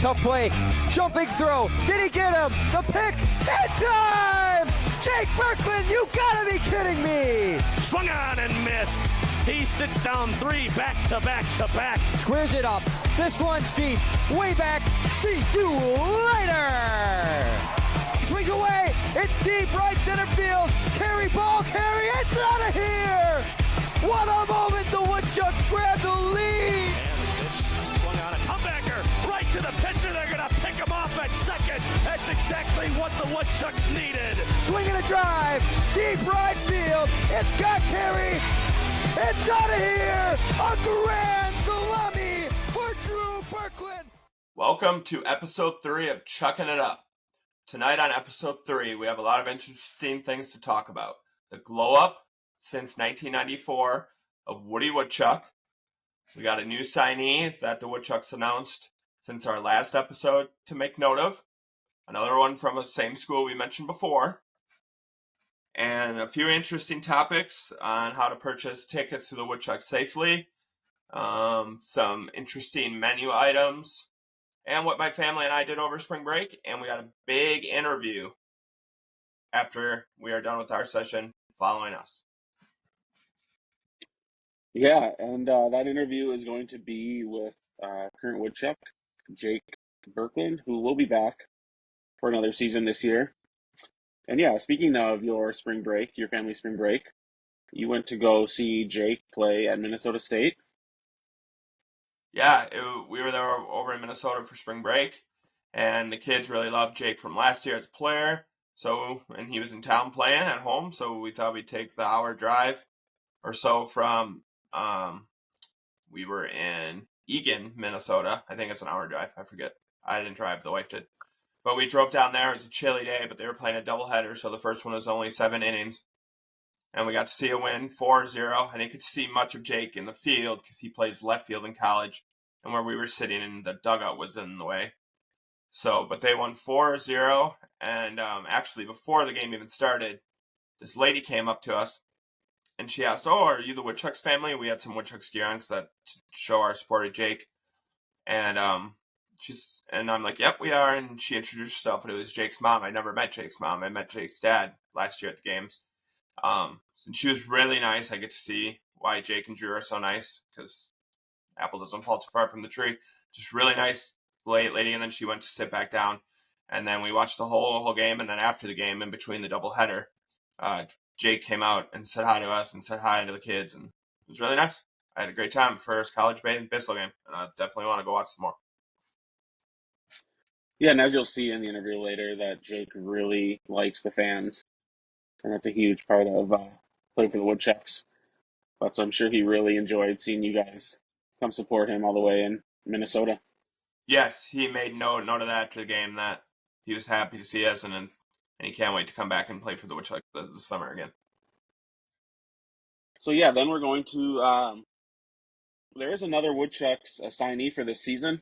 Tough play. Jumping throw. Did he get him? The pick. In time! Jake Berkland, you gotta be kidding me! Swung on and missed. He sits down 3 back to back to back. Squares it up. This one's deep. Way back. See you later! Swings away. It's deep. Right center field. Carry ball. Carry. It's out of here! What a moment. The Woodchucks grab the lead. And the pitch swung on a comebacker. Right to the pitcher. They're going to pick him off at second. That's exactly what the Woodchucks needed. Swinging a drive. Deep right field. It's got carry. It's out of here! A grand salami for Drew Berkland! Welcome to episode 3 of Chucking It Up. Tonight on episode 3, we have a lot of interesting things to talk about. The glow-up since 1994 of Woody Woodchuck. We got a new signee that the Woodchucks announced since our last episode to make note of. Another one from the same school we mentioned before. And a few interesting topics on how to purchase tickets to the Woodchuck safely, some interesting menu items, and what my family and I did over spring break. And we got a big interview after we are done with our session following us. Yeah, and that interview is going to be with current Woodchuck, Jake Berkland, who will be back for another season this year. And yeah, speaking of your spring break, your family spring break, you went to go see Jake play at Minnesota State. Yeah, we were there over in Minnesota for spring break, and the kids really loved Jake from last year as a player. And he was in town playing at home, so we thought we'd take the hour drive or so from, we were in Eagan, Minnesota. I think it's an hour drive. I forget. I didn't drive. The wife did. But we drove down there. It was a chilly day, but they were playing a doubleheader, so the first one was only 7 innings. And we got to see a win, 4-0. I didn't get to see much of Jake in the field because he plays left field in college, and where we were sitting in the dugout was in the way. But they won 4-0, and actually before the game even started, this lady came up to us, and she asked, "Oh, are you the Woodchucks family?" We had some Woodchucks gear on to show our support of Jake. And I'm like, "Yep, we are." And she introduced herself, and it was Jake's mom. I never met Jake's mom. I met Jake's dad last year at the games. And she was really nice. I get to see why Jake and Drew are so nice, because apple doesn't fall too far from the tree. Just really nice lady. And then she went to sit back down, and then we watched the whole game. And then after the game, in between the doubleheader, Jake came out and said hi to us and said hi to the kids, and it was really nice. I had a great time. First college baseball game, and I definitely want to go watch some more. Yeah, and as you'll see in the interview later, that Jake really likes the fans, and that's a huge part of playing for the Woodchucks. But so I'm sure he really enjoyed seeing you guys come support him all the way in Minnesota. Yes, he made note of that after the game, that he was happy to see us, and he can't wait to come back and play for the Woodchucks this summer again. So yeah, then we're going to there is another Woodchucks signee for this season.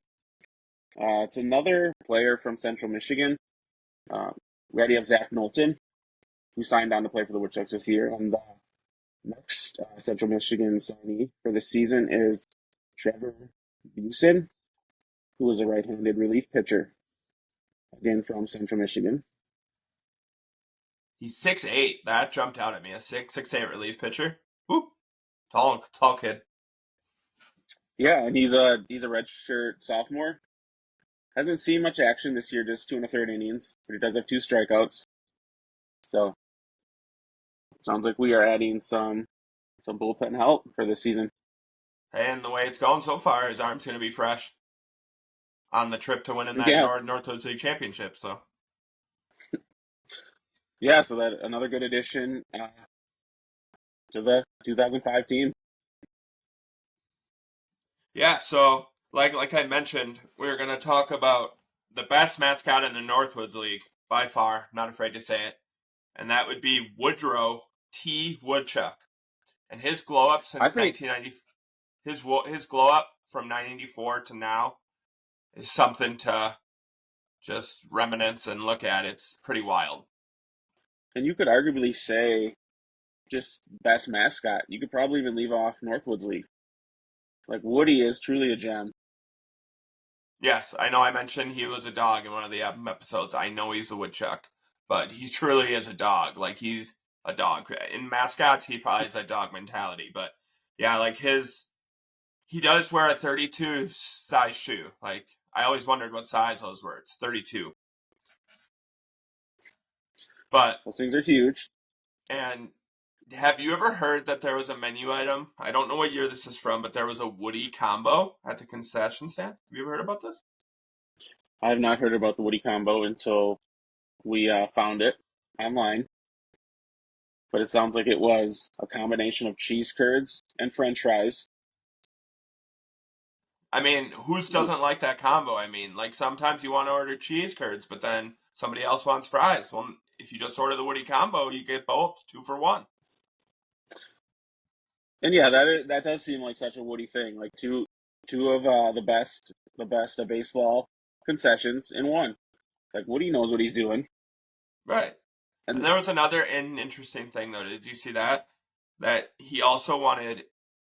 It's another player from Central Michigan. We already have Zach Knowlton, who signed on to play for the Woodchucks this year. And the next Central Michigan signee for this season is Trevor Busen, who is a right-handed relief pitcher, again from Central Michigan. He's 6'8". That jumped out at me. A 6'8" relief pitcher. Woo! Tall kid. Yeah, and he's a redshirt sophomore. Hasn't seen much action this year, just 2 1/3 innings, but he does have 2 strikeouts. So sounds like we are adding some bullpen help for this season. And the way it's going so far, his arm's going to be fresh on the trip to winning that Northwoods League championship. So yeah, so that another good addition to the 2005 team. Yeah, so like I mentioned, we're going to talk about the best mascot in the Northwoods League by far. Not afraid to say it, and that would be Woodrow T. Woodchuck, and his glow up since 1990. His glow up from 1994 to now is something to just reminisce and look at. It's pretty wild. And you could arguably say just best mascot. You could probably even leave off Northwoods League. Like, Woody is truly a gem. Yes, I know I mentioned he was a dog in one of the episodes. I know he's a woodchuck, but he truly is a dog. Like, he's a dog. In mascots, he probably has that dog mentality. But yeah, like he does wear a 32 size shoe. Like, I always wondered what size those were. It's 32. But, Those things are huge. and have you ever heard that there was a menu item? I don't know what year this is from, but there was a Woody combo at the concession stand. Have you ever heard about this? I have not heard about the Woody combo until we found it online, but it sounds like it was a combination of cheese curds and French fries. I mean, who's doesn't like that combo? I mean, like sometimes you want to order cheese curds, but then somebody else wants fries. Well, if you just order the Woody combo, you get both, 2 for 1. And yeah, that does seem like such a Woody thing. Like two of the best of baseball concessions in one. Like Woody knows what he's doing. Right. And And there was another interesting thing though. Did you see that? That he also wanted.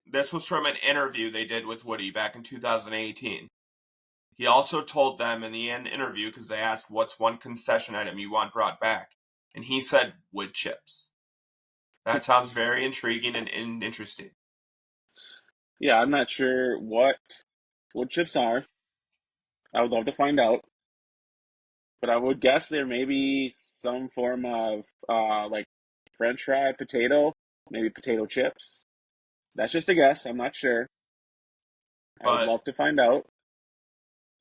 This was from an interview they did with Woody back in 2018. He also told them in the end interview because they asked, "What's one concession item you want brought back?" And he said, "Wood chips." That sounds very intriguing and interesting. yeah, I'm not sure what wood chips are. I would love to find out, but I would guess there may be some form of like French fry potato, maybe potato chips. That's just a guess. I'm not sure. I would But love to find out.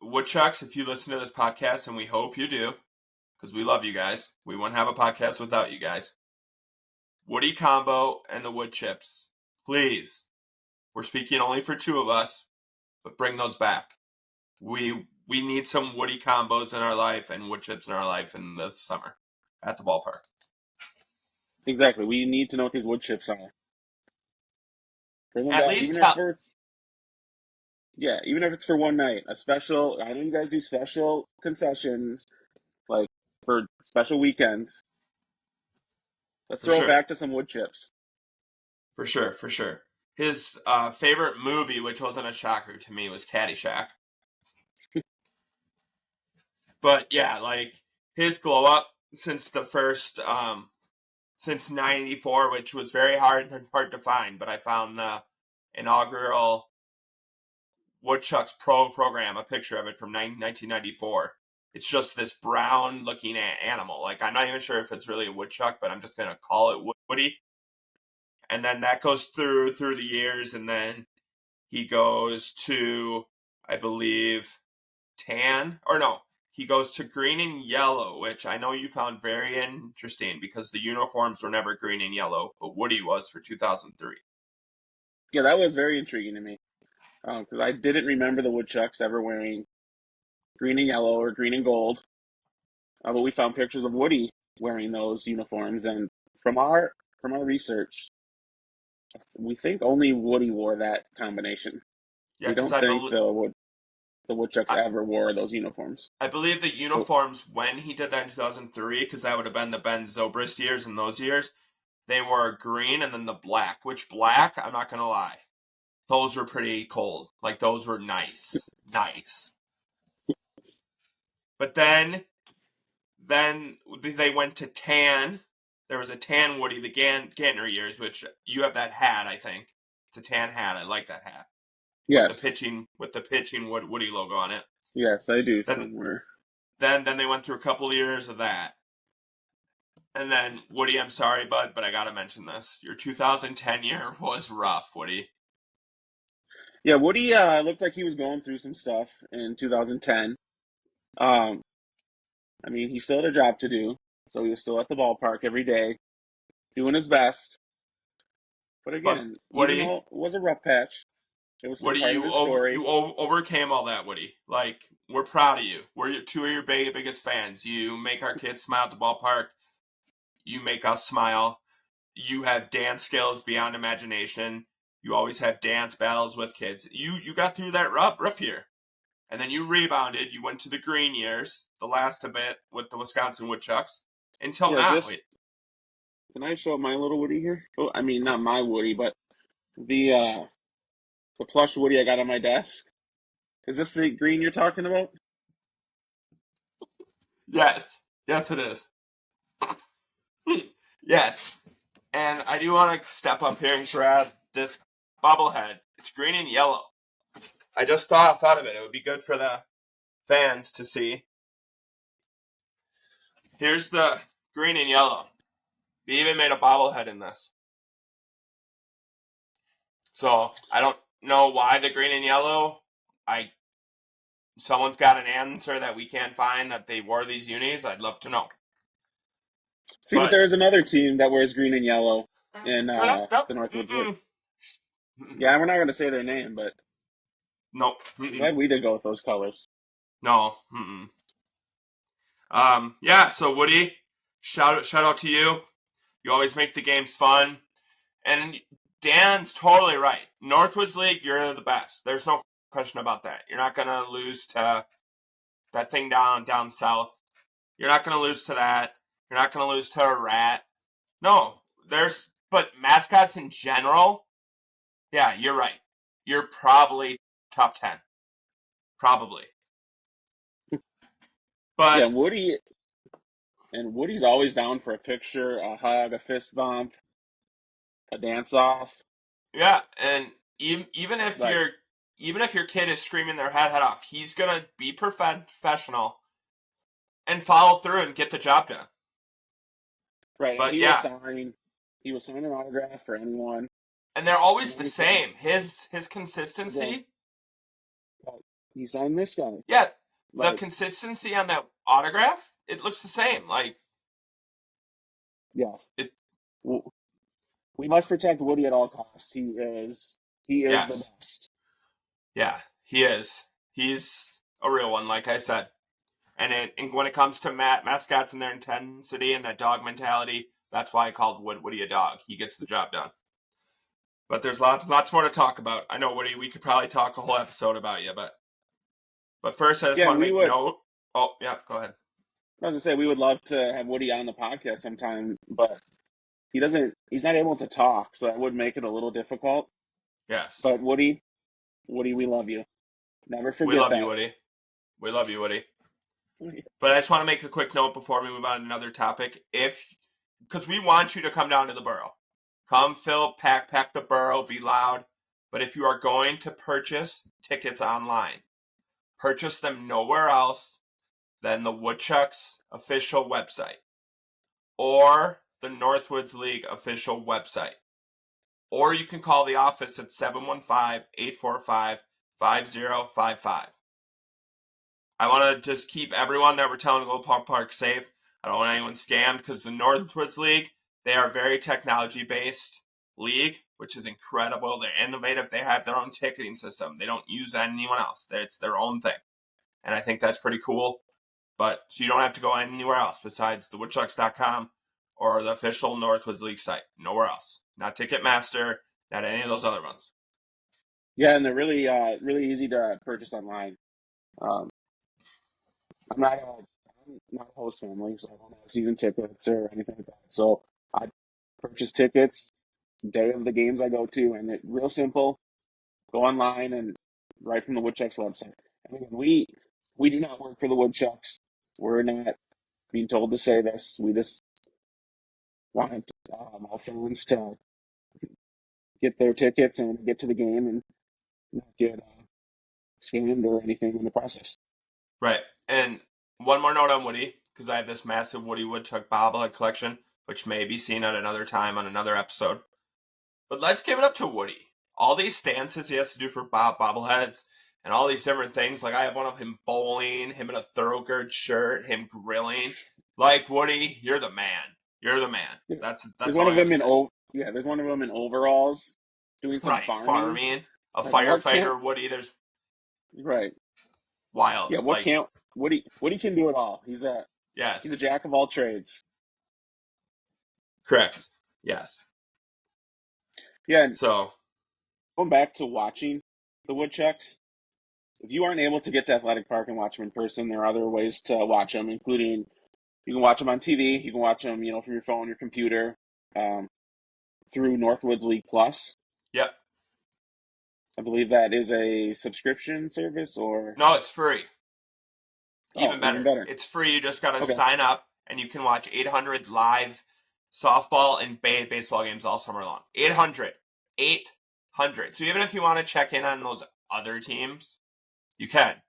Woodchucks, if you listen to this podcast, and we hope you do, because we love you guys, we wouldn't have a podcast without you guys. Woody Combo and the Wood Chips, please. We're speaking only for 2 of us, but bring those back. We need some Woody combos in our life and wood chips in our life in the summer at the ballpark. Exactly. We need to know what these wood chips are. Bring them At back, least tell. even if it's for one night, a special. I know you guys do special concessions, like for special weekends. Let's For throw it sure, back to some wood chips. for sure, for sure. His favorite movie, which wasn't a shocker to me, was Caddyshack. But yeah, like his glow up since the first since '94, which was very hard to find. But I found the inaugural Woodchuck's program, a picture of it from 1994. It's just this brown looking animal. Like, I'm not even sure if it's really a woodchuck, but I'm just gonna call it Woody. And then that goes through the years, and then he goes to, I believe, tan, or no, he goes to green and yellow, which I know you found very interesting because the uniforms were never green and yellow, but Woody was for 2003. Yeah, that was very intriguing to me because I didn't remember the woodchucks ever wearing green and yellow or green and gold. But we found pictures of Woody wearing those uniforms, and from our research, we think only Woody wore that combination. Yeah, We because don't think the woodchucks I, ever wore those uniforms. I believe the But uniforms when he did that in 2003, because that would have been the Ben Zobrist years and those years, they were green and then the black. Which black, I'm not gonna lie, those were pretty cold. Like those were nice, nice. But then they went to tan. There was a tan Woody the Gantner years, which you have that hat, I think. It's a tan hat. I like that hat yes, with the pitching Woody logo on it. yes, I do Then somewhere. then they went through a couple of years of that. And then Woody, I'm sorry, bud, but I gotta mention this. Your 2010 year was rough, Woody. Yeah, Woody looked like he was going through some stuff in 2010. Um, I mean, he still had a job to do, so he was still at the ballpark every day, doing his best. But But again, even Woody, though it was a rough patch, it was still Woody, part of his story. overcame all that, Woody. Like, we're proud of you. We're two of your biggest fans. You make our kids smile at the ballpark. You make us smile. You have dance skills beyond imagination. You always have dance battles with kids. You got through that rough year. And then you rebounded. You went to the green years, the last of it with the Wisconsin Woodchucks. Until Yeah, now. just can I show my little Woody here? Oh, I mean, not my Woody, but the uh, the plush Woody I got on my desk. Is this the green you're talking about? Yes. Yes, it is. Yes. And I do want to step up here and grab this bobblehead. It's green and yellow. I just thought of it. It would be good for the fans to see. Here's the green and yellow. They even made a bobblehead in this. So I don't know why the green and yellow. Someone's got an answer that we can't find that they wore these unis. I'd love to know. See, but But there's another team that wears green and yellow in nope, the Northwoods League. mm-mm. Yeah, we're not going to say their name, but Nope. I'm glad we did go with those colors. No. Yeah. So Woody, shout out to you. You always make the games fun, and Dan's totally right. Northwoods League, you're the best. There's no question about that. You're not gonna lose to that thing down south. You're not gonna lose to that. You're not gonna lose to a rat. No, but mascots in general. Yeah, you're right. You're probably top 10. Probably. Yeah, But Woody's always down for a picture, a hug, a fist bump, a dance off. yeah, and even if Like, your kid is screaming their head off, he's gonna be professional and follow through and get the job done. right, and But yeah, he will sign an autograph for anyone. and they're always the Anything. same. His Yeah, consistency. but he signed this guy. Yeah, the Like, consistency on that autograph, it looks the same. Like yes. it. W- We must protect Woody at all costs. He is the Yes. best. Yeah, he is. He's a real one, like I said. And when it comes to mascots and their intensity and that dog mentality, that's why I called Woody a dog. He gets the job done. But there's lots more to talk about. I know, Woody, we could probably talk a whole episode about you, but first I just Yeah, want and to we make would. note. Oh, yeah, go ahead. I was gonna say we would love to have Woody on the podcast sometime, but he doesn't. He's not able to talk, so that would make it a little difficult. Yes. But Woody, we love you. Never We forget love you, that. Woody. We love you, Woody. But I just want to make a quick note before we move on to another topic. Because we want you to come down to the borough. Come pack the borough, be loud. But if you are going to purchase tickets online, purchase them nowhere else than the Woodchuck's official website or the Northwoods League official website. Or you can call the office at 715-845-5055. I want to just keep everyone that we're telling to go park safe. I don't want anyone scammed because the Northwoods League, they are very technology-based league, which is incredible. They're innovative. They have their own ticketing system. They don't use anyone else. It's their own thing. And I think that's pretty cool. But so you don't have to go anywhere else besides the woodchucks.com or the official Northwoods League site. Nowhere else. Not Ticketmaster, not any of those other ones. Yeah, and they're really easy to purchase online. Um, I'm not a host family, so I don't have season tickets or anything like that. So I purchase tickets day of the games I go to, and it's real simple. Go online and right from the Woodchucks website. I mean, we do not work for the Woodchucks. We're not being told to say this. We just want our fans to get their tickets and get to the game and not get scammed or anything in the process. Right. And one more note on Woody, because I have this massive Woody Woodchuck bobblehead collection, which may be seen at another time on another episode. But let's give it up to Woody. All these stances he has to do for bobbleheads and all these different things. Like I have one of him bowling, him in a Thoroughgood shirt, him grilling. Like Woody, you're the man. You're the man. That's There's all one I of them gotta in say. there's one of them in overalls doing some Right. farming. Farming. A Like what can't firefighter, Woody, there's right? wild. Yeah, what Like, can't Woody can do it all. He's a yes. jack of all trades. Correct. Yes. Yeah, and So, going back to watching the Woodchucks, if you aren't able to get to Athletic Park and watch them in person, there are other ways to watch them, including you can watch them on TV, you can watch them, from your phone, your computer, um, through Northwoods League Plus. yep. I believe that is a subscription service, or No, it's free. Even even better. better. It's free. You just got to Okay. sign up, and you can watch 800 live softball and baseball games all summer long. 800. 800. So even if you want to check in on those other teams, you can.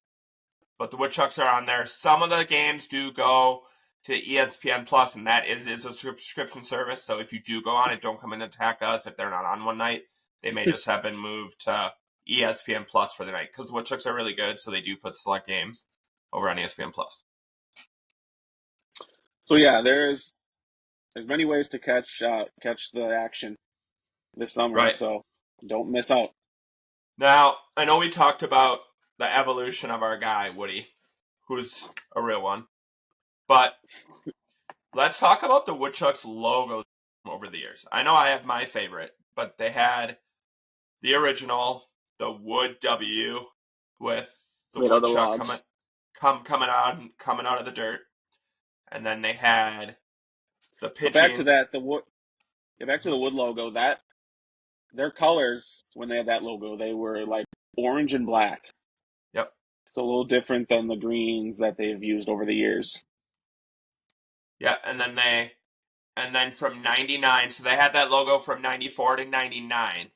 But the Woodchucks are on there. Some of the games do go to ESPN Plus, and that is a subscription service. So if you do go on it, don't come and attack us if they're not on one night. They may just have been moved to ESPN Plus for the night because the Woodchucks are really good, so they do put select games over on ESPN Plus. So yeah, there's many ways to catch the action this summer. Right. So don't miss out. Now, I know we talked about the evolution of our guy, Woody, who's a real one. But let's talk about the Woodchucks logos over the years. I know I have my favorite, but they had the original, the Wood W, with the Made out of Woodchuck logs. coming out of the dirt, and then they had the But back to pitching. that, back to the Wood logo. That their colors when they had that logo, they were like orange and black. Yep. So a little different than the greens that they've used over the years. Yeah, and then from 99, so they had that logo from 94 to 99.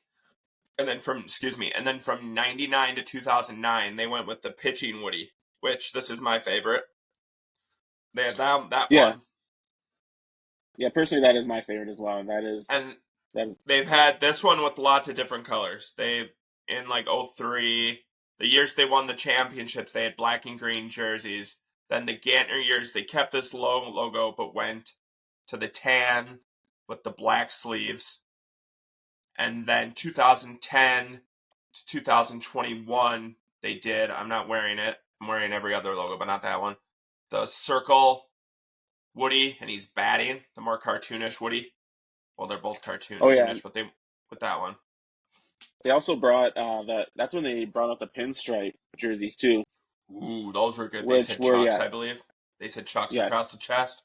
And then from 99 to 2009, they went with the pitching Woody, which this is my favorite. They had that Yeah. one. Yeah, personally that is my favorite as well. And that is they've had this one with lots of different colors. They in like 03, the years they won the championships, they had black and green jerseys. Then the Gantner years, they kept this logo but went to the tan with the black sleeves. And then 2010 to 2021, they did. I'm not wearing it. I'm wearing every other logo, but not that one. The circle Woody, and he's batting. The more cartoonish Woody. Well, they're both cartoonish, but they with that one. They also brought that's when they brought out the pinstripe jerseys too. Ooh, those were good. They Which said were Chucks, I believe. They said Chucks yes, across the chest.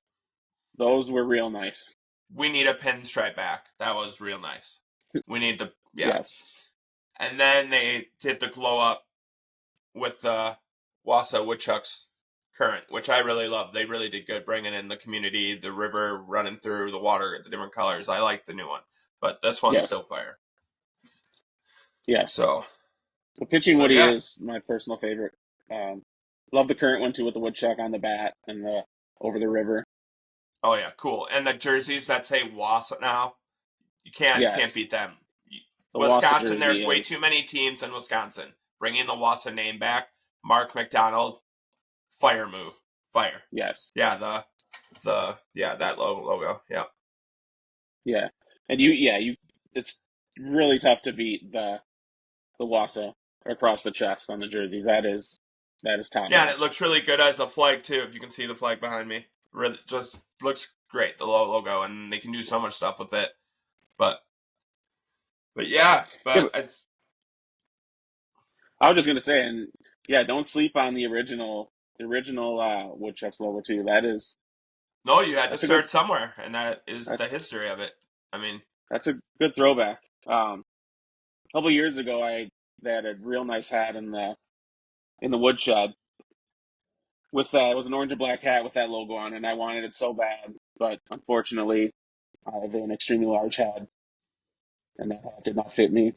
those were real nice. We need a pinstripe back. That was real nice. We need the Yes. And then they did the glow up with the Wausau Woodchucks current, which I really love. They really did good bringing in the community, the river running through, the water, the different colors. I like the new one, but this one's still fire. Yes. So the pitching Woody yeah. is my personal favorite. Love the current one too with the Woodchuck on the bat and the over the river. Oh yeah, cool. And the jerseys that say Wausau now, you can't beat them. The Wisconsin, there's way too many teams in Wisconsin. Bringing the Wausau name back, Mark McDonald, fire move, fire. Yes. Yeah, that logo. Yeah. Yeah, and it's really tough to beat the Wausau across the chest on the jerseys. That is top Yeah, notch. and it looks really good as a flag too. If you can see the flag behind me, really just looks great. The logo, and they can do so much stuff with it. But I was just gonna say, and yeah, don't sleep on the original Woodchucks logo too. No, you had to that's a start good somewhere, and that is that, the history of it. I mean, that's a good throwback. A couple years ago, they had a real nice hat in the woodshed with that. It was an orange and black hat with that logo on it, and I wanted it so bad, but unfortunately, I have an extremely large head, and that hat did not fit me,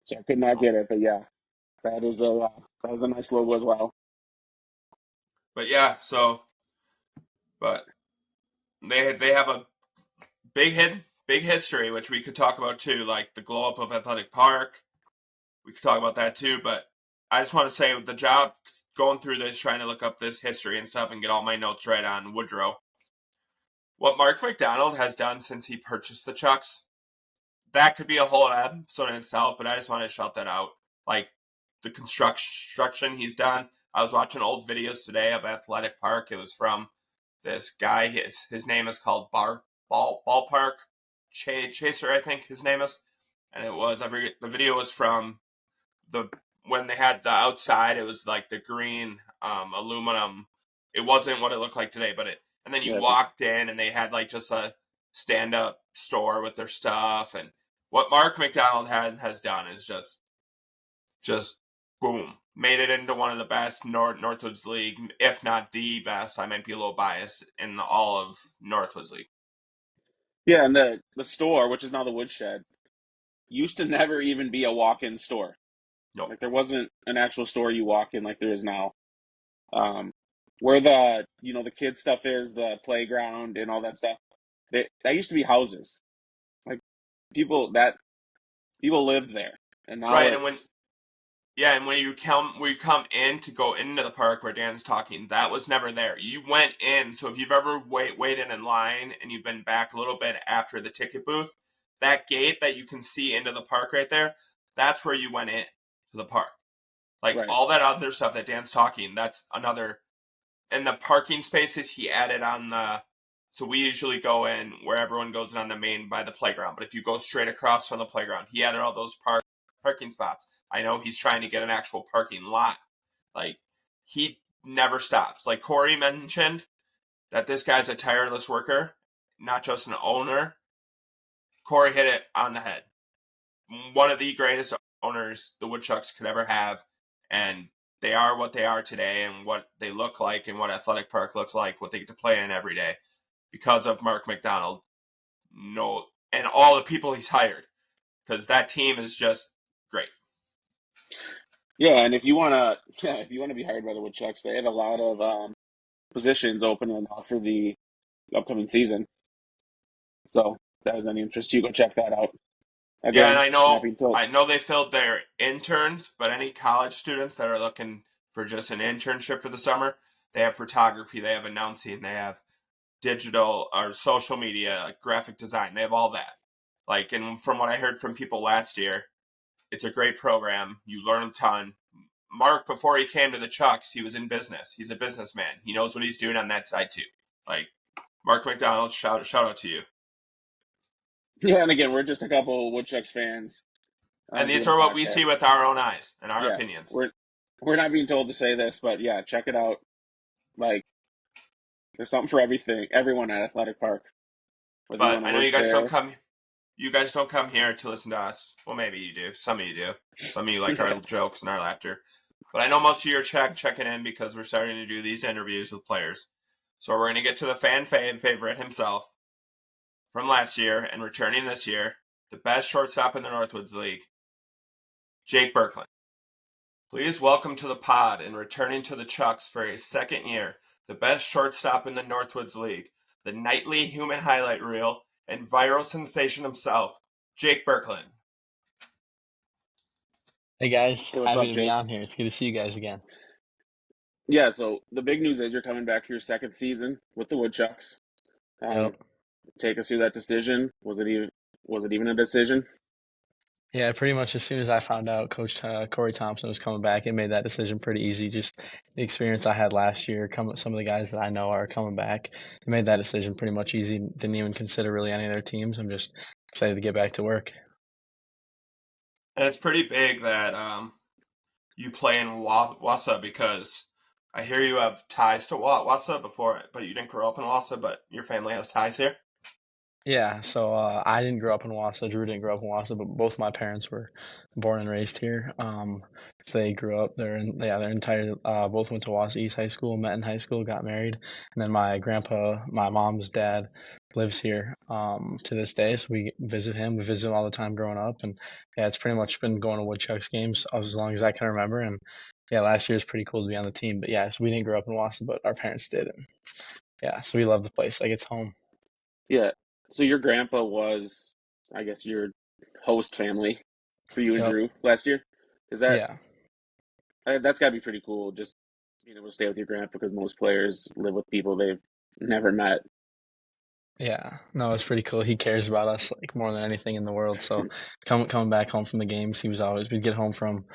so I could not get it. But yeah, that is a nice logo as well. but yeah, but they have a big history, which we could talk about too, like the glow up of Athletic Park. We could talk about that too, but I just want to say the job going through this, trying to look up this history and stuff and get all my notes right on Woodrow. What Mark McDonald has done since he purchased the Chucks, that could be a whole episode in itself, but I just want to shout that out. Like the construction he's done. I was watching old videos today of Athletic Park. It was from this guy. His name is called Ballpark Chaser, I think his name is. And the video was from when they had the outside. It was like the green aluminum. It wasn't what it looked like today, and then you walked in and they had like just a stand-up store with their stuff. And what Mark McDonald has done is just just boom, made it into one of the best Northwoods League, if not the best. I might be a little biased in all of Northwoods League. Yeah, and the store, which is now the Woodshed, used to never even be a walk-in store. Nope. Like there wasn't an actual store you walk in like there is now. Where the kids stuff is, the playground and all that stuff. That used to be houses. Like people lived there, and now Right, it's and when you come in to go into the park where Dan's talking, that was never there. You went in, so if you've ever waited in line and you've been back a little bit after the ticket booth, that gate that you can see into the park right there, that's where you went in to the park. Like right. all that other stuff that Dan's talking, that's another. And the parking spaces he added on the. So we usually go in where everyone goes in on the main by the playground. But if you go straight across from the playground, he added all those parking spots. I know he's trying to get an actual parking lot. Like he never stops. Like Corey mentioned that this guy's a tireless worker, not just an owner. Corey hit it on the head. One of the greatest owners the Woodchucks could ever have, and they are what they are today and what they look like and what Athletic Park looks like, what they get to play in every day because of Mark McDonald. No, and all the people he's hired, because that team is just great. Yeah, and if you wanna if you wanna be hired by the Woodchucks, they have a lot of positions open now for the upcoming season. So if that has any interest, you go check that out. Yeah, and Again, not being told. I know they filled their interns, but any college students that are looking for just an internship for the summer, they have photography, they have announcing, they have digital or social media, graphic design, they have all that. Like, and from what I heard from people last year, it's a great program. You learn a ton. Mark, before he came to the Chucks, he was in business. He's a businessman. He knows what he's doing on that side too. Like Mark McDonald, shout out to you. Yeah, and again, we're just a couple Woodchucks fans And these doing a are what we see podcast. with our own eyes and our Yeah, opinions. we're not being told to say this, but yeah, check it out. Like, there's something for everyone at Athletic Park. Whether you But want to I know work you guys don't there, come. You guys don't come here to listen to us. Well, maybe you do. Some of you do. Some of you like our yeah, jokes and our laughter. But I know most of you are checking in because we're starting to do these interviews with players. So we're going to get to the fan favorite himself from last year and returning this year, the best shortstop in the Northwoods League, Jake Berkland. Please welcome to the pod and returning to the Chucks for his second year, the best shortstop in the Northwoods League, the nightly human highlight reel, and viral sensation himself, Jake Berkland. Hey guys, what's happy up, to be Jake? on here. It's good to see you guys again. Yeah, so the big news is you're coming back for your second season with the Woodchucks. Yep. Take us through that decision. Was it even a decision? Yeah, pretty much as soon as I found out Coach Corey Thompson was coming back, it made that decision pretty easy. Just the experience I had last year, some of the guys that I know are coming back. It made that decision pretty much easy. Didn't even consider really any of their teams. I'm just excited to get back to work. And it's pretty big that you play in Wausau because I hear you have ties to Wausau before, but you didn't grow up in Wausau, but your family has ties here. Yeah, so I didn't grow up in Wausau. Drew didn't grow up in Wausau, but both my parents were born and raised here. So they grew up there, and yeah, their entire both went to Wausau East High School, met in high school, got married, and then my grandpa, my mom's dad, lives here to this day. So we visit him. We visit him all the time growing up, and yeah, it's pretty much been going to Woodchucks games as long as I can remember. And yeah, last year was pretty cool to be on the team. But yeah, so we didn't grow up in Wausau, but our parents did, and yeah, so we love the place like it's home. Yeah. So your grandpa was, I guess, your host family for you and Yep. Drew last year. Is that Yeah. that's got to be pretty cool? Just being able to stay with your grandpa because most players live with people they've never met. Yeah, no, it's pretty cool. He cares about us like more than anything in the world. So coming back home from the games, we'd get home from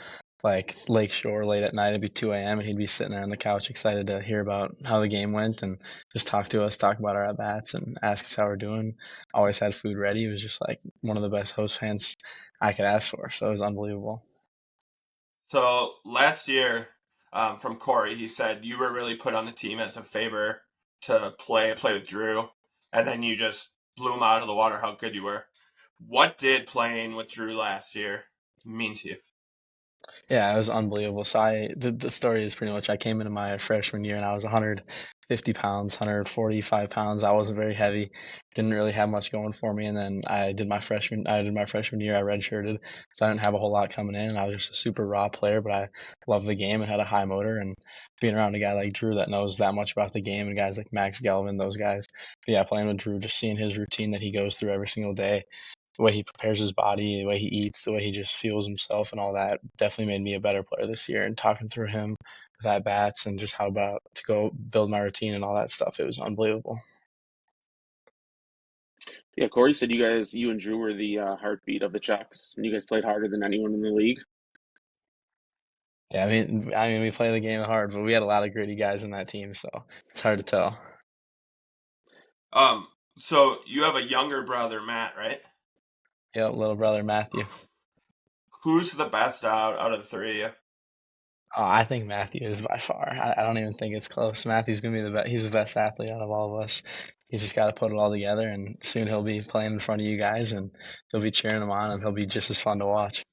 like Lakeshore late at night. It'd be 2 a.m. and he'd be sitting there on the couch excited to hear about how the game went and just talk to us, talk about our at bats and ask us how we're doing. Always had food ready. He was just like one of the best host fans I could ask for. So it was unbelievable. So last year, from Corey, he said you were really put on the team as a favor to play with Drew, and then you just blew him out of the water how good you were. What did playing with Drew last year mean to you? Yeah, it was unbelievable. So the story is pretty much I came into my freshman year and I was 150 pounds, 145 pounds. I wasn't very heavy, didn't really have much going for me. And then I did my freshman year. I redshirted, so I didn't have a whole lot coming in. And I was just a super raw player, but I loved the game and had a high motor. And being around a guy like Drew that knows that much about the game and guys like Max Galvin, those guys. But yeah, playing with Drew, just seeing his routine that he goes through every single day, the way he prepares his body, the way he eats, the way he just fuels himself and all that definitely made me a better player this year. And talking through him with at bats and just how about to go build my routine and all that stuff, it was unbelievable. Yeah, Corey said you and Drew were the heartbeat of the Chucks, and you guys played harder than anyone in the league. Yeah, I mean, we play the game hard, but we had a lot of gritty guys in that team, so it's hard to tell. Um, so you have a younger brother, Matt, right? Yeah, little brother Matthew. Who's the best out of the three of you? Oh, I think Matthew is by far. I don't even think it's close. Matthew's gonna be the best. He's the best athlete out of all of us. He's just got to put it all together, and soon he'll be playing in front of you guys, and you'll be cheering him on, and he'll be just as fun to watch.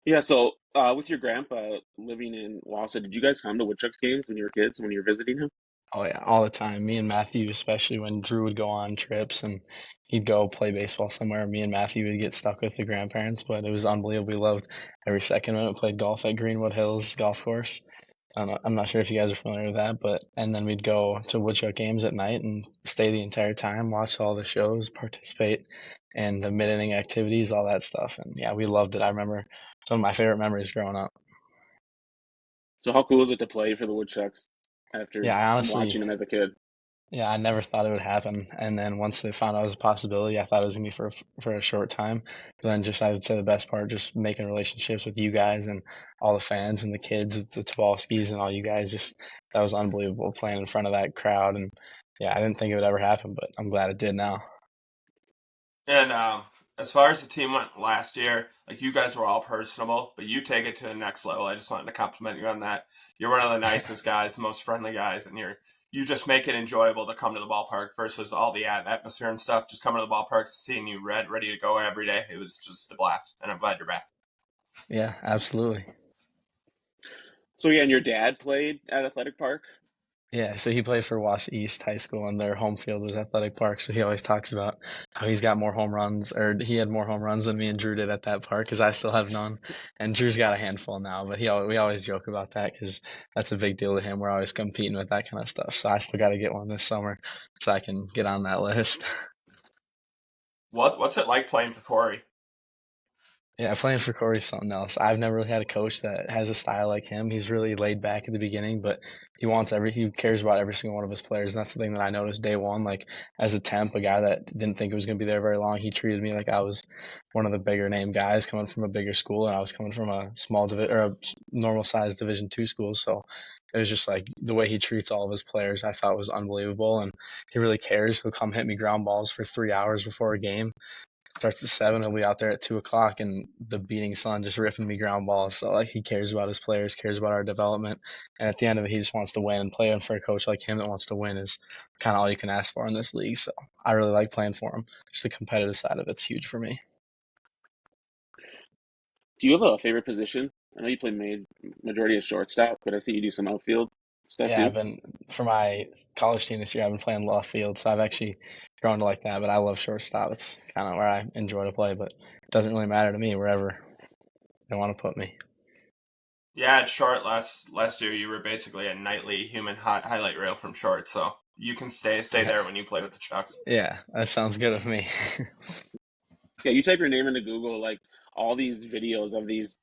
Yeah, so with your grandpa living in Wausau, did you guys come to Woodchuck's games when you were kids, when you were visiting him? Oh yeah, all the time. Me and Matthew, especially when Drew would go on trips and he'd go play baseball somewhere, me and Matthew would get stuck with the grandparents, but it was unbelievable. We loved every second of it. Played golf at Greenwood Hills Golf Course. I'm not sure if you guys are familiar with that, but and then we'd go to Woodchuck games at night and stay the entire time, watch all the shows, participate in the mid-inning activities, all that stuff. And yeah, we loved it. I remember some of my favorite memories growing up. So how cool is it to play for the Woodchucks after Yeah, I honestly, watching them as a kid? yeah, I never thought it would happen. And then once they found out it was a possibility, I thought it was gonna be for a short time. But then just I would say the best part, just making relationships with you guys and all the fans and the kids, the Tobolskis and all you guys. Just that was unbelievable playing in front of that crowd. And yeah, I didn't think it would ever happen, but I'm glad it did now. And as far as the team went last year, like you guys were all personable, but you take it to the next level. I just wanted to compliment you on that. You're one of the nicest guys, the most friendly guys, and you just make it enjoyable to come to the ballpark versus all the atmosphere and stuff. Just coming to the ballpark, seeing you ready to go every day, it was just a blast. And I'm glad you're back. Yeah, absolutely. So yeah, and your dad played at Athletic Park. Yeah, so he played for Wausau East High School, and their home field was Athletic Park. So he always talks about how he's got more home runs, or he had more home runs than me and Drew did at that park, because I still have none, and Drew's got a handful now. But we always joke about that because that's a big deal to him. We're always competing with that kind of stuff. So I still got to get one this summer, so I can get on that list. What's it like playing for Corey? Yeah, playing for Corey's something else. I've never really had a coach that has a style like him. He's really laid back at the beginning, but he cares about every single one of his players. And that's the thing that I noticed day one. Like as a temp, a guy that didn't think it was going to be there very long, he treated me like I was one of the bigger name guys coming from a bigger school, and I was coming from a normal sized Division II school. So it was just like the way he treats all of his players, I thought was unbelievable, and he really cares. He'll come hit me ground balls for 3 hours before a game. Starts at 7, he'll be out there at 2 o'clock, and the beating sun just ripping me ground balls. So like he cares about his players, cares about our development, and at the end of it, he just wants to win. And playing for a coach like him that wants to win is kind of all you can ask for in this league. So I really like playing for him. Just the competitive side of it's huge for me. Do you have a favorite position? I know you play majority of shortstop, but I see you do some outfield stuff Yeah, too. I've been for my college team this year. I've been playing left field, so I've actually grown to like that. But I love shortstop. It's kind of where I enjoy to play, but it doesn't really matter to me wherever they want to put me. Yeah, at short last year, you were basically a nightly human highlight reel from short, so you can stay Yeah, there when you play with the Chucks. yeah, that sounds good with me. Yeah, you type your name into Google, like all these videos of these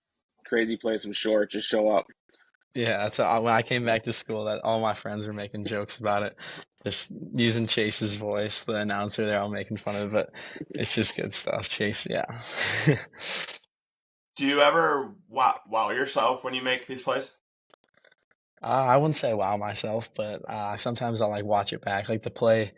crazy plays from short just show up. Yeah, when I came back to school, that all my friends were making jokes about it, just using Chase's voice, the announcer. They're all making fun of it, but it's just good stuff. Chase, yeah. Do you ever wow yourself when you make these plays? I wouldn't say wow myself, but sometimes I'll like watch it back, like the play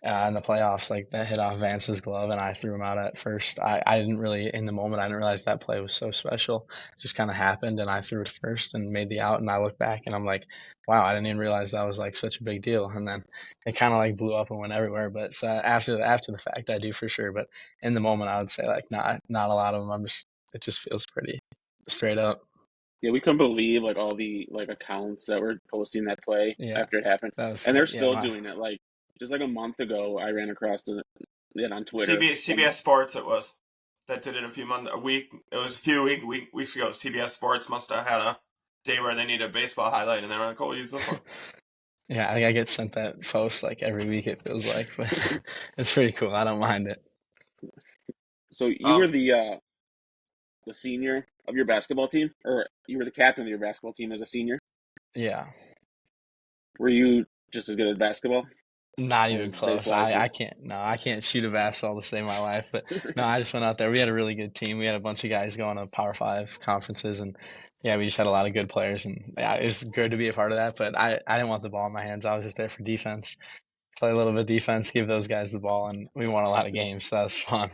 in the playoffs, like that hit off Vance's glove, and I threw him out at first. I didn't really, in the moment, I didn't realize that play was so special. It just kind of happened, and I threw it first and made the out, and I look back and I'm like, wow, I didn't even realize that was like such a big deal. And then it kind of like blew up and went everywhere. But so after the fact, I do for sure. But in the moment, I would say like not a lot of them. It just feels pretty. straight up. Yeah, we couldn't believe like all the like accounts that were posting that play Yeah, after it happened, that was and they're crazy. Yeah, still doing it. Like just like a month ago, I ran across it on Twitter. CBS Sports it was that did it a week. It was a few weeks ago. CBS Sports must have had a day where they need a baseball highlight, and they were like, "Oh, we'll use this one." yeah, I get sent that post like every week. It feels like, but it's pretty cool. I don't mind it. So you were Um, the senior of your basketball team, or you were the captain of your basketball team as a senior. Yeah, Were you just as good at basketball, not or even was close. baseball as good? I can't. No, I can't shoot a basketball to save my life. But no, I just went out there. We had a really good team. We had a bunch of guys going to Power 5 conferences, and yeah, we just had a lot of good players. And yeah, it was good to be a part of that. But I didn't want the ball in my hands. I was just there for defense. Play a little bit of defense, give those guys the ball, and we won a lot of games. So that was fun.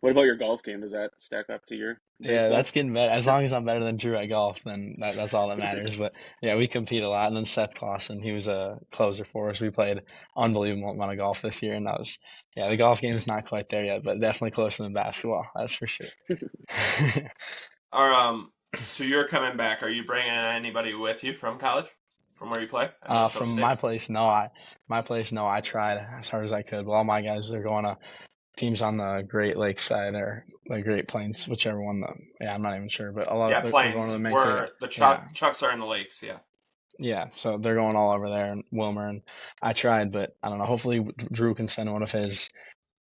What about your golf game? Does that stack up to your Yeah, baseball? that's getting better. As long as I'm better than Drew at golf, then that's all that matters. But yeah, we compete a lot. And then Seth Clausen, he was a closer for us. We played unbelievable amount of golf this year, and that was yeah. The golf game is not quite there yet, but definitely closer than basketball. That's for sure. are so you're coming back. Are you bringing anybody with you from college, from where you play at Minnesota From State? my place, no. I tried as hard as I could. But all my guys, they're going to teams on the Great Lakes side or the Great Plains, whichever one. Yeah, I'm not even sure, but a lot Yeah, of they're going to Plains, the main. where the Yeah, Chucks are in the lakes. Yeah. yeah. So they're going all over there in Wilmer, and I tried, but I don't know. Hopefully, Drew can send one of his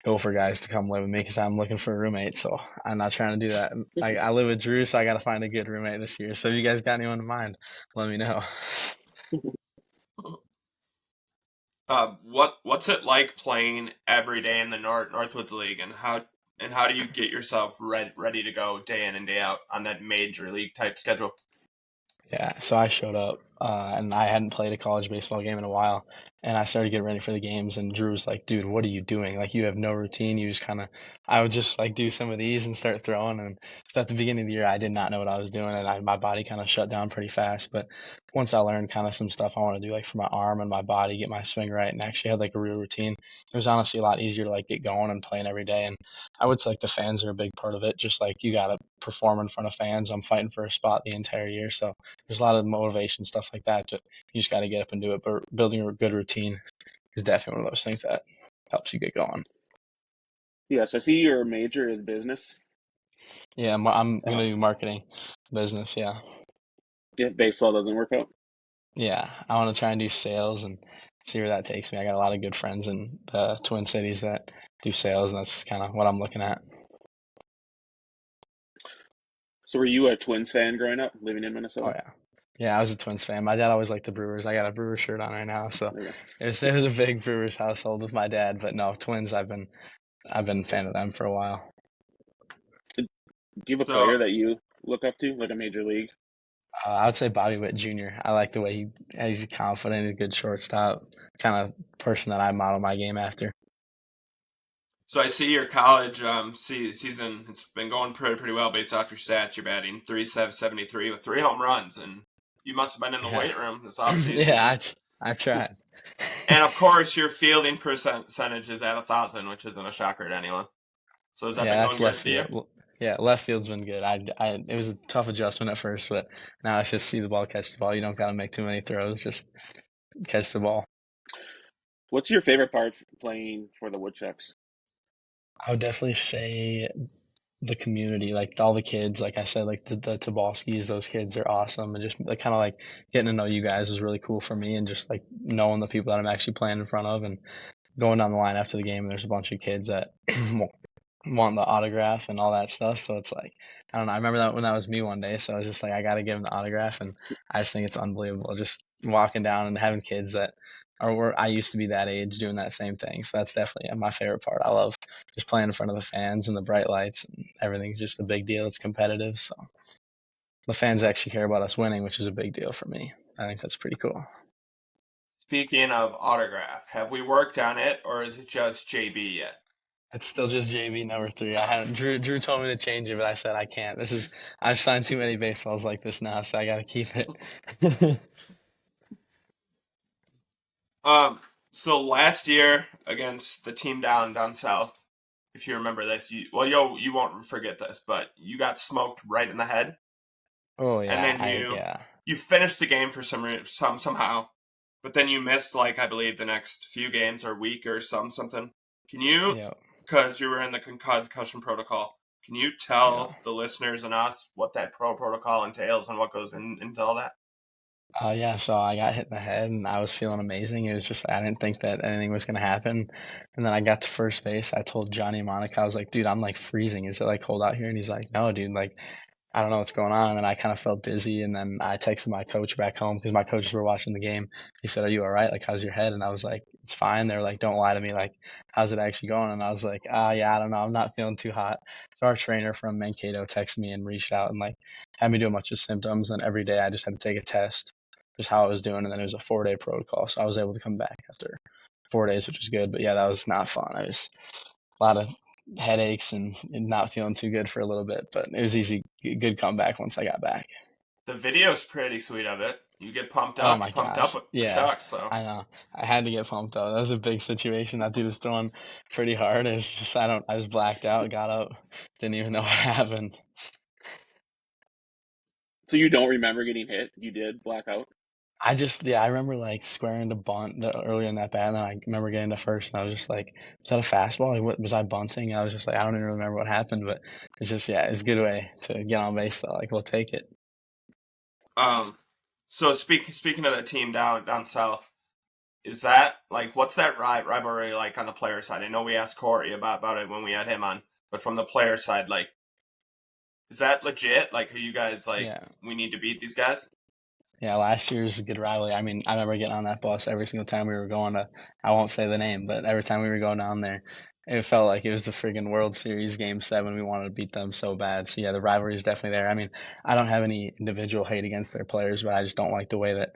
Gopher guys to come live with me because I'm looking for a roommate. So I'm not trying to do that. I live with Drew, so I got to find a good roommate this year. So if you guys got anyone in mind, let me know. What's it like playing every day in the Northwoods League, and how do you get yourself ready to go day in and day out on that major league type schedule? Yeah, so I showed up, and I hadn't played a college baseball game in a while, and I started getting ready for the games, and Drew was like, "Dude, what are you doing? Like, you have no routine. You just kind of." I would just like do some of these and start throwing, and so at the beginning of the year, I did not know what I was doing, and my body kind of shut down pretty fast. But once I learned kind of some stuff I want to do, like for my arm and my body, get my swing right, and actually had like a real routine, it was honestly a lot easier to like get going and playing every day. And I would say like the fans are a big part of it. Just like you got to perform in front of fans. I'm fighting for a spot the entire year, so there's a lot of motivation stuff like that. You just got to get up and do it. But building a good routine is definitely one of those things that helps you get going. Yes, I see your major is business. Yeah, I'm Uh, gonna do marketing business. Yeah, if baseball doesn't work out. yeah. I want to try and do sales and see where that takes me. I got a lot of good friends in the Twin Cities that do sales, and that's kind of what I'm looking at. So were you a Twins fan growing up, living in Oh Minnesota? yeah. Yeah, I was a Twins fan. My dad always liked the Brewers. I got a Brewers shirt on right now, so Okay. it was a big Brewers household with my dad. But no, Twins. I've been a fan of them for a while. Do you have a player So that you look up to, like a major league? I would say Bobby Witt Jr. I like the way he's confident, he's a good shortstop, kind of person that I model my game after. So I see your college season. It's been going pretty well based off your stats. You're batting 373 with 3 home runs, and you must have been in the Yeah, weight room this off yeah, season. I tried. And of course, your fielding percentage is at 1,000, which isn't a shocker to anyone. So has that been Yeah, going that's good left for you? field. Yeah, left field's been good. It was a tough adjustment at first, but now it's just see the ball, catch the ball. You don't got to make too many throws, just catch the ball. What's your favorite part playing for the Woodchucks? I would definitely say the community, like all the kids, like I said, like the Tobolskis, those kids are awesome, and just like kind of like getting to know you guys is really cool for me, and just like knowing the people that I'm actually playing in front of, and going down the line after the game, there's a bunch of kids that want the autograph and all that stuff. So it's like, I don't know. I remember that when that was me one day. So I was just like, I got to give him the autograph. And I just think it's unbelievable just walking down and having kids that are where I used to be that age doing that same thing. So that's definitely my favorite part. I love just playing in front of the fans and the bright lights, and everything's just a big deal. It's competitive. So the fans actually care about us winning, which is a big deal for me. I think that's pretty cool. Speaking of autograph, have we worked on it, or is it just JB yet? It's still just JV number 3. I Uh, haven't. Drew told me to change it, but I said I can't. I've signed too many baseballs like this now, so I got to keep it. um. So last year against the team down south, if you remember this, you won't forget this, but you got smoked right in the head, Oh and yeah, then I yeah. you finished the game for somehow, but then you missed like I believe the next few games or week or something. Can you, Yeah. because you were in the concussion protocol, can you Yeah. tell the listeners and us what that protocol entails and what goes into all that? Yeah, so I got hit in the head and I was feeling amazing. It was just I didn't think that anything was gonna happen. And then I got to first base. I told Johnny Monica, I was like, dude, I'm like freezing. Is it like cold out here? And he's like, no, dude, like I don't know what's going on. And then I kind of felt dizzy. And then I texted my coach back home because my coaches were watching the game. He said, "Are you all right? Like, how's your head?" And I was like, "It's fine." They were like, "Don't lie to me. Like, how's it actually going?" And I was like, yeah, I don't know. I'm not feeling too hot." So our trainer from Mankato texted me and reached out and like had me do a bunch of symptoms. And every day I just had to take a test, just how I was doing. And then it was a 4-day protocol. So I was able to come back after 4 days, which was good. But yeah, that was not fun. It was a lot of headaches and not feeling too good for a little bit, but it was easy, good comeback once I got back. The video's pretty sweet of it. You get pumped Oh up. You my pumped up gosh. with Yeah, Chuck. So I know. I had to get pumped up. That was a big situation. That dude was throwing pretty hard. It was just, I was blacked out, got up, didn't even know what happened. So you don't remember getting hit? You did black out? Yeah, I remember like squaring to bunt earlier in that bat, and then I remember getting to first, and I was just like, was that a fastball? Like, what was I bunting? I was just like, I don't even remember what happened, but it's just, yeah, it's a good way to get on base, though. Like, we'll take it. um, speaking of the team down south, is that like what's that rivalry like on the player side? I know we asked Corey about it when we had him on, but from the player side, like, is that legit? Like, are you guys like Yeah. we need to beat these guys? Yeah, last year was a good rivalry. I mean, I remember getting on that bus every single time we were going to, I won't say the name, but every time we were going down there, it felt like it was the friggin' World Series Game 7. We wanted to beat them so bad. So, yeah, the rivalry is definitely there. I mean, I don't have any individual hate against their players, but I just don't like the way that,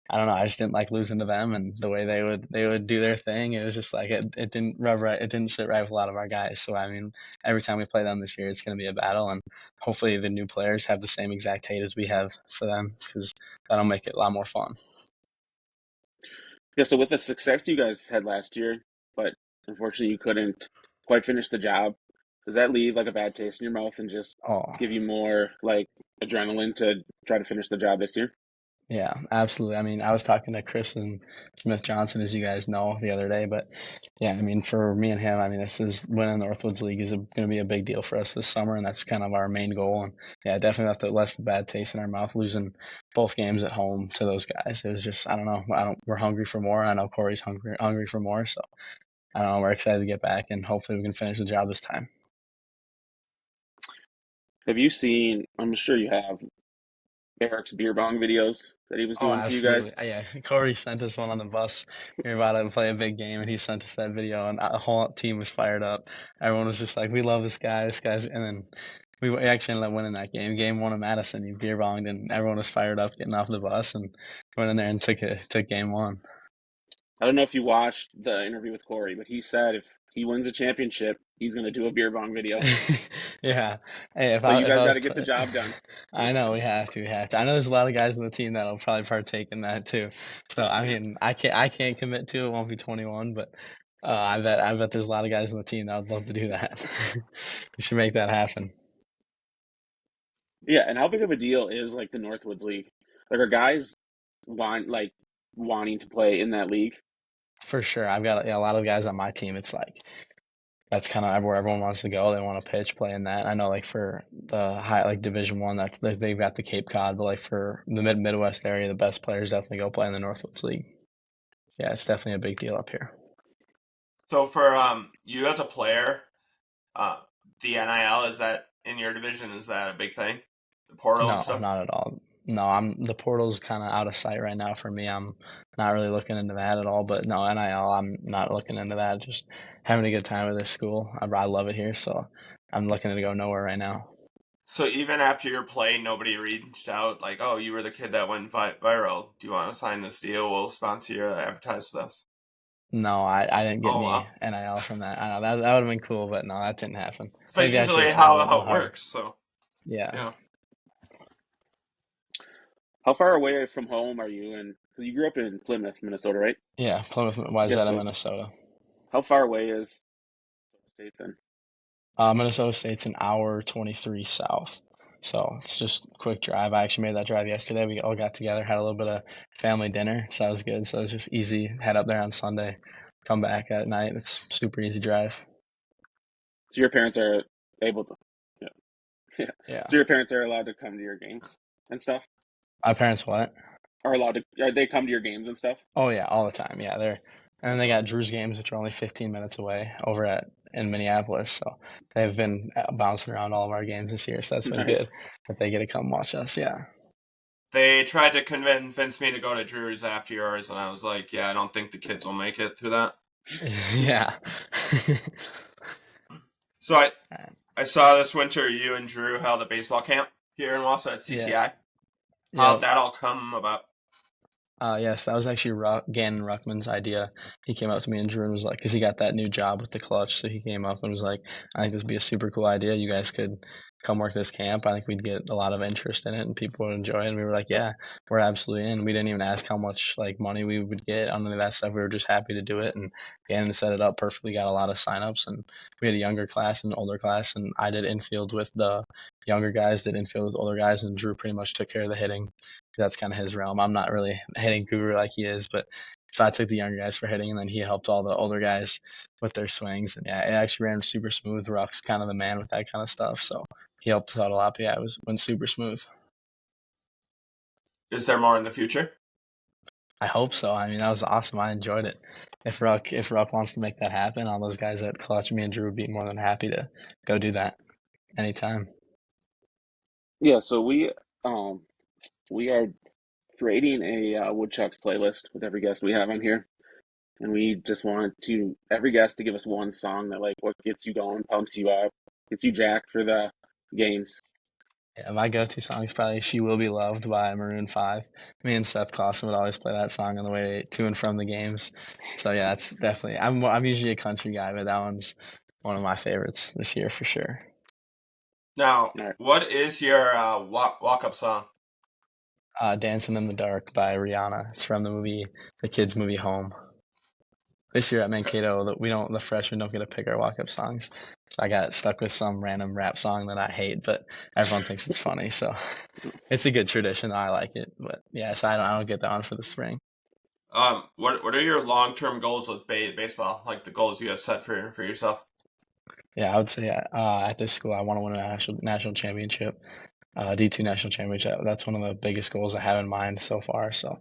I don't know, I just didn't like losing to them and the way they would do their thing. It was just like it didn't rub right, it didn't sit right with a lot of our guys. So, I mean, every time we play them this year, it's going to be a battle, and hopefully the new players have the same exact hate as we have for them because that'll make it a lot more fun. Yeah, so with the success you guys had last year, but unfortunately you couldn't quite finish the job, does that leave like a bad taste in your mouth and just Oh, give you more like adrenaline to try to finish the job this year? yeah, absolutely. I mean, I was talking to Chris and Smith Johnson, as you guys know, the other day. But yeah, I mean, for me and him, I mean, this is winning the Northwoods League is going to be a big deal for us this summer, and that's kind of our main goal. And yeah, definitely left a less bad taste in our mouth losing both games at home to those guys. It was just, I don't know, we're hungry for more. I know Corey's hungry for more, so I don't know. We're excited to get back, and hopefully we can finish the job this time. Have you seen, I'm sure you have, Eric's beer bong videos that he was Oh, doing for you absolutely. guys? Yeah, Corey sent us one on the bus. We were about to play a big game, and he sent us that video, and the whole team was fired up. Everyone was just like, "We love this guy. This guy's." And then we actually ended up winning that game. Game one of Madison, he beer bonged, and everyone was fired up getting off the bus and went in there and took game one. I don't know if you watched the interview with Corey, but he said if he wins a championship, he's going to do a beer bong video. Yeah. Hey, So you if guys I got was, to get the job done. I know we have to. I know there's a lot of guys on the team that'll probably partake in that too. So I mean, I can't commit to it. Won't be 21, but I bet there's a lot of guys on the team that would love to do that. We should make that happen. Yeah, and how big of a deal is like the Northwoods League? Like, are guys wanting to play in that league? For sure. I've got yeah, a lot of guys on my team. It's like that's kind of where everyone wants to go. They want to pitch, play in that. I know, like for the high, like Division One, that's they've got the Cape Cod, but like for the Midwest area, the best players definitely go play in the Northwoods League. Yeah, it's definitely a big deal up here. So for you as a player, uh, the NIL, is that in your division? Is that a big thing? The portal and No, stuff. not at all. No, the portal's kind of out of sight right now for me. I'm not really looking into that at all. But no, NIL, I'm not looking into that. Just having a good time with this school. I love it here, so I'm looking to go nowhere right now. So even after your play, nobody reached out like, "Oh, you were the kid that went viral. Do you want to sign this deal? We'll sponsor you, advertise with us." No, I didn't get Oh any wow, NIL from that. I know that would have been cool, but no, that didn't happen. it's like Maybe I should usually have tried a little how bit it harder. works. So Yeah, yeah. How far away from home are you? And because you grew up in Plymouth, Minnesota, right? yeah. Plymouth, why is Yes. that in So Minnesota? how far away is Minnesota State then? Minnesota State's an hour 23 south. So it's just a quick drive. I actually made that drive yesterday. We all got together, had a little bit of family dinner, so that was good. So it was just easy. Head up there on Sunday, come back at night. It's super easy drive. So your parents are able to, yeah, yeah. Yeah. So your parents are allowed to come to your games and stuff. My parents what? Are they come to your games and stuff? Oh yeah, all the time. Yeah, and then That's they got awesome. Drew's games, which are only 15 minutes away over in Minneapolis. So they've been bouncing around all of our games this year. So that's been Nice. good that they get to come watch us. Yeah. They tried to convince me to go to Drew's after yours, and I was like, yeah, I don't think the kids will make it through that. Yeah. So I saw this winter you and Drew held a baseball camp here in Wausau at CTI. Yeah. How'd Yep. that all come about? Yes, that was actually Gannon Ruckman's idea. He came up to me and Drew and was like, because he got that new job with the clutch, so he came up and was like, I think this would be a super cool idea. You guys could come work this camp. I think we'd get a lot of interest in it and people would enjoy it. And we were like, yeah, we're absolutely in. We didn't even ask how much like money we would get on any of that stuff. We were just happy to do it. And Gannon set it up perfectly, got a lot of signups, and we had a younger class and an older class, and I did infield with the younger guys, did infield with older guys, and Drew pretty much took care of the hitting. That's kind of his realm. I'm not really a hitting guru like he is, but so I took the younger guys for hitting, and then he helped all the older guys with their swings. And yeah, it actually ran super smooth. Ruck's kind of the man with that kind of stuff, so he helped out a lot. But yeah, went super smooth. Is there more in the future? I hope so. I mean, that was awesome. I enjoyed it. If Ruck wants to make that happen, all those guys at Clutch, me and Drew would be more than happy to go do that anytime. Yeah. So we are creating a Woodchucks playlist with every guest we have on here, and we just want to every guest to give us one song that like what gets you going, pumps you up, gets you jacked for the games. Yeah, my go-to song is probably "She Will Be Loved" by Maroon 5. Me and Seth Clausen would always play that song on the way to and from the games. So yeah, it's definitely. I'm usually a country guy, but that one's one of my favorites this year for sure. Now, All right. what is your walk-up song? "Dancing in the Dark" by Rihanna. It's from the kids' movie Home. This year at Mankato, the freshmen don't get to pick our walk-up songs. So I got stuck with some random rap song that I hate, but everyone thinks it's funny. So it's a good tradition. I like it. But yeah, so I don't get that one for the spring. What are your long-term goals with baseball? Like the goals you have set for yourself? Yeah, I would say at this school I want to win a national championship. D2 national championship. That's one of the biggest goals I have in mind so far. So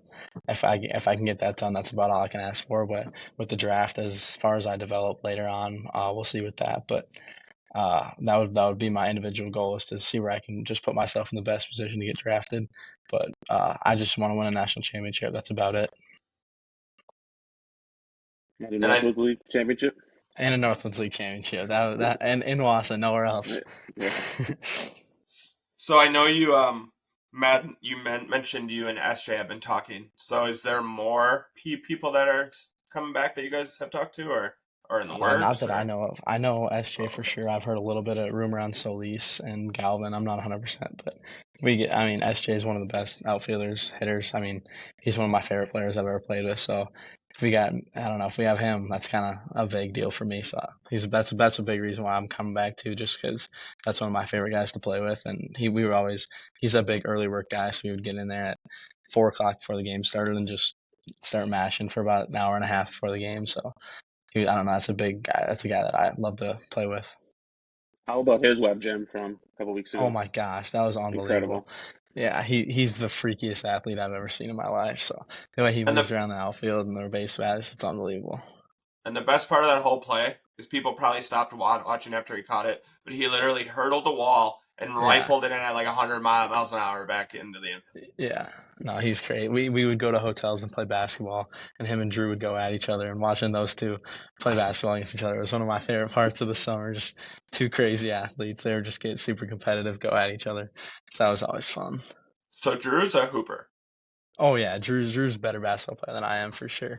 if I can get that done, that's about all I can ask for. But with the draft, as far as I develop later on, we'll see with that. But that would be my individual goal, is to see where I can just put myself in the best position to get drafted. But I just want to win a national championship. That's about it. Yeah, the And I Northwood League championship. And a Northwoods League championship. That and in Wausau, nowhere else. Yeah. so I know you Matt, mentioned you and SJ have been talking. So is there more people that are coming back that you guys have talked to, or in the Not works? that I Or? know of. I know SJ Oh, for okay. sure. I've heard a little bit of rumor on Solis and Galvin. I'm not 100%, but I mean, SJ is one of the best outfielders, hitters. I mean, he's one of my favorite players I've ever played with. So I don't know, if we have him, that's kind of a big deal for me. So that's a big reason why I'm coming back too, just because that's one of my favorite guys to play with. And he's a big early work guy, so we would get in there at 4 o'clock before the game started and just start mashing for about an hour and a half before the game. So I don't know. That's a big guy. That's a guy that I love to play with. How about his web gem from a couple weeks Oh ago? my gosh, that was unbelievable. Incredible. Yeah, he's the freakiest athlete I've ever seen in my life. So the way he And moves the around the outfield and the base paths, it's unbelievable. and the best part of that whole play is people probably stopped watching after he caught it, but he literally hurdled the wall and Yeah, rifled it in at like 100 miles an hour back into the infield. yeah. No, he's great. We would go to hotels and play basketball, and him and Drew would go at each other. And watching those two play basketball against each other was one of my favorite parts of the summer. Just two crazy athletes. They would just get super competitive, go at each other. So that was always fun. So Drew's a hooper. Oh yeah, Drew's a better basketball player than I am for sure.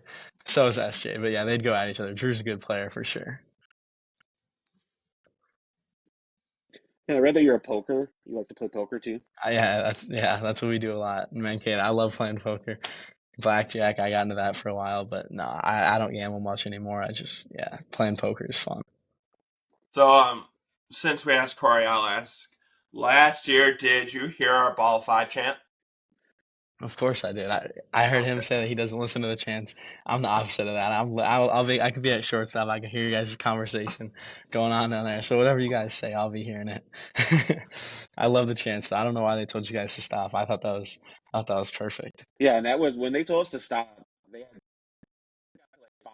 So is SJ, but yeah, they'd go at each other. Drew's a good player for sure. Yeah, I read that you're a poker. You like to play poker too. That's what we do a lot. Man, Kate, I love playing poker. Blackjack, I got into that for a while, but no, I don't gamble much anymore. Playing poker is fun. So since we asked Corey, I'll ask. Last year, did you hear our Ball 5 chant? Of course I did. I heard him Okay. say that he doesn't listen to the chants. I'm the opposite of that. I could be at shortstop. I could hear you guys' conversation going on down there. So whatever you guys say, I'll be hearing it. I love the chants. I don't know why they told you guys to stop. I thought that was perfect. Yeah, and that was when they told us to stop. They had like five.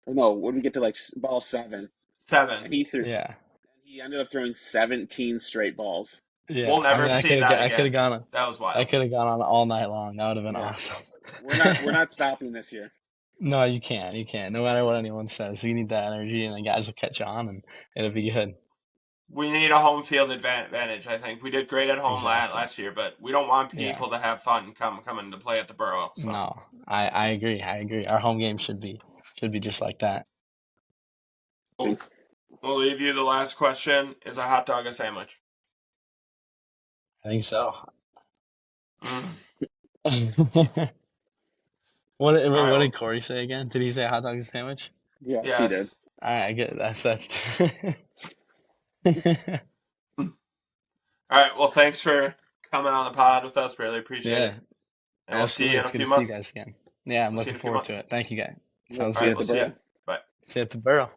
Or no, when we get to like ball 7, 7. and he threw. Yeah. And he ended up throwing 17 straight balls. Yeah. We'll I never mean, see that I could again. have gone on. That was I wild. could have gone on all night long. That would have been Yeah. awesome. We're not stopping this year. No, you can't. You can't. No matter what anyone says, you need that energy, and the guys will catch on, and it'll be good. We need a home field advantage, I think. We did great at home Exactly. last year, but we don't want Yeah. people to have fun coming to play at the Borough. So. No, I agree. I agree. Our home game should be just like that. We'll leave you the last question. Is a hot dog a sandwich? I think so. Mm. What right. did Corey say again? Did he say hot dog is a sandwich? Yes, he did. All right, I get it. That's. All right. Well, thanks for coming on the pod with us. Really appreciate it. And we'll see you in a It's good few to see you months. guys again. Yeah, I'm We'll see you looking in a few forward months. to it. Thank you, guys. Yeah, Sounds All right. good. We'll see you. Bye. See you at the Borough.